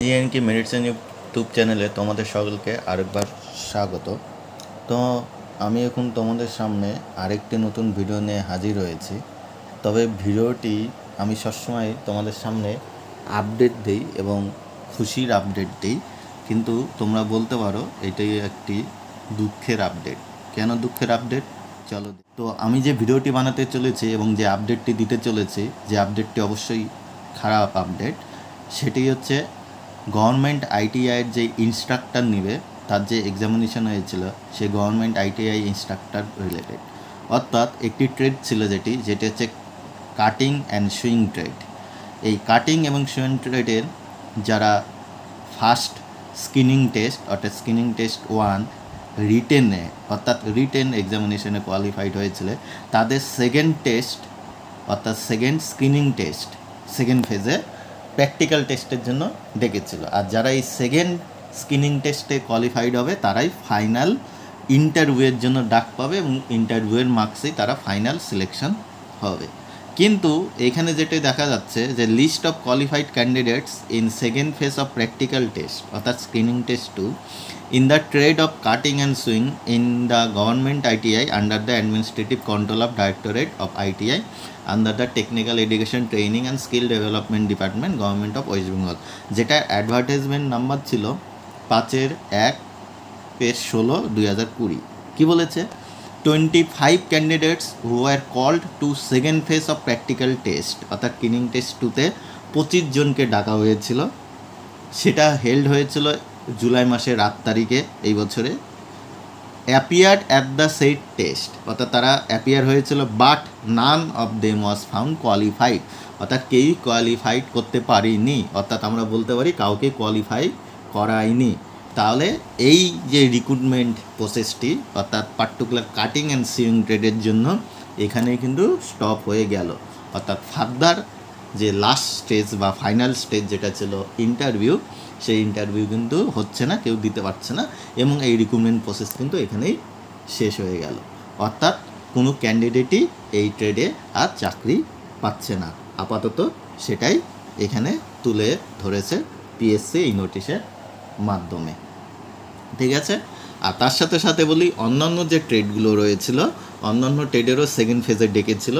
সিএনকে medicine YouTube চ্যানেলে তোমাদের সকলকে আরেকবার স্বাগত। তো আমি এখন তোমাদের সামনে আরেকটি নতুন ভিডিও নিয়ে হাজির হয়েছি। তবে ভিডিওটি আমি সবসময় তোমাদের সামনে আপডেট দিই এবং খুশির আপডেট দিই, কিন্তু তোমরা বলতে পারো এটাই একটি দুঃখের আপডেট। কেন দুঃখের আপডেট? চলো। তো আমি যে ভিডিওটি বানাতে চলেছি এবং যে আপডেটটি দিতে চলেছি, যে আপডেটটি অবশ্যই খারাপ আপডেট, সেটি হচ্ছে গভর্নমেন্ট আইটিআইয়ের যে ইনস্ট্রাক্টর নেবে, তার যে এক্সামিনেশন হয়েছিল সে গভর্নমেন্ট আইটিআই ইনস্ট্রাক্টর রিলেটেড। অর্থাৎ একটি ট্রেড ছিল যেটি হচ্ছে কাটিং অ্যান্ড সুইং ট্রেড। এই কাটিং এবং সুইং ট্রেডের যারা ফার্স্ট স্ক্রিনিং টেস্ট অর্থাৎ স্ক্রিনিং টেস্ট 1 রিটেনে অর্থাৎ রিটেন এক্সামিনেশনে কোয়ালিফাইড হয়েছিল, তাদের সেকেন্ড টেস্ট অর্থাৎ সেকেন্ড স্ক্রিনিং টেস্ট সেকেন্ড ফেজে প্র্যাকটিক্যাল টেস্টের জন্য ডেকেছিল। আর যারা এই সেকেন্ড স্ক্রিনিং টেস্টে কোয়ালিফাইড হবে তারাই ফাইনাল ইন্টারভিউয়ের জন্য ডাক পাবে এবং ইন্টারভিউয়ের মার্কসেই তারা ফাইনাল সিলেকশন হবে। কিন্তু এখানে যেটা দেখা যাচ্ছে যে list of qualified candidates in second phase of practical test অর্থাৎ screening test 2 in the trade of cutting and sewing in the government ITI under the administrative control of Directorate of ITI under the Technical Education Training and Skill Development Department, Government of West Bengal, যেটা advertisement number ছিল 5/1/16/2020। কি বলেছে? 25 candidates who are called to second phase of practical test অর্থাৎ screening test 2তে 25 জনকে ডাকা হয়েছিল। সেটা হেল্ড হয়েছিল জুলাই মাসের 8 তারিখে এই বছরে। Appeared at the set test অর্থাৎ তারা অ্যাপিয়ার হয়েছিল, but none of them was found qualified অর্থাৎ কেউই কোয়ালিফাইড করতে পারিনি, অর্থাৎ আমরা বলতে পারি কাউকে কোয়ালিফাই করায়নি। তাহলে এই যে রিক্রুটমেন্ট প্রসেসটি অর্থাৎ পার্টিকুলার কাটিং অ্যান্ড সুইং ট্রেডের জন্য এখানে কিন্তু স্টপ হয়ে গেল। অর্থাৎ ফার্দার যে লাস্ট স্টেজ বা ফাইনাল স্টেজ যেটা ছিল ইন্টারভিউ, সেই ইন্টারভিউ কিন্তু হচ্ছে না, কেউ দিতে পারছে না এবং এই রিক্রুটমেন্ট প্রসেস কিন্তু এখানেই শেষ হয়ে গেল। অর্থাৎ কোনো ক্যান্ডিডেটই এই ট্রেডে আর চাকরি পাচ্ছে না আপাতত, সেটাই এখানে তুলে ধরেছে পিএসসি এই নোটিশের মাধ্যমে। ঠিক আছে। আর তার সাথে সাথে বলি, অন্যান্য যে ট্রেডগুলো রয়েছিল, অন্যান্য ট্রেডেরও সেকেন্ড ফেজে ডেকেছিল।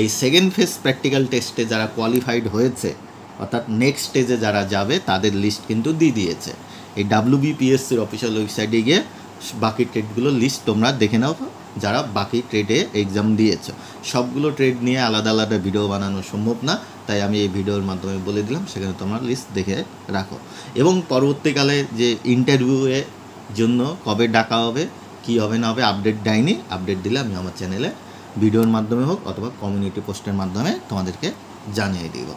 এই সেকেন্ড ফেজ প্র্যাকটিক্যাল টেস্টে যারা কোয়ালিফাইড হয়েছে অর্থাৎ নেক্সট স্টেজে যারা যাবে তাদের লিস্ট কিন্তু দিয়ে দিয়েছে। এই WBPSCর অফিসিয়াল ওয়েবসাইটে গিয়ে বাকি ট্রেডগুলোর লিস্ট তোমরা দেখে নাও, যারা বাকি ট্রেডে এক্সাম দিয়েছে। সবগুলো ট্রেড নিয়ে আলাদা আলাদা ভিডিও বানানো সম্ভব না, তাই আমি এই ভিডিওর মাধ্যমে বলে দিলাম, সেখানে তোমরা লিস্ট দেখে রাখো। এবং পরবর্তীকালে যে ইন্টারভিউয়ের জন্য কবে ডাকা হবে, কি হবে না হবে আপডেট দেয়নি। আপডেট দিলে আমি আমার চ্যানেলে ভিডিওর মাধ্যমে হোক অথবা কমিউনিটি পোস্টের মাধ্যমে তোমাদেরকে জানিয়ে দিব।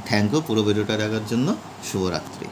থ্যাংক ইউ পুরো ভিডিওটা দেখার জন্য। শুভরাত্রি।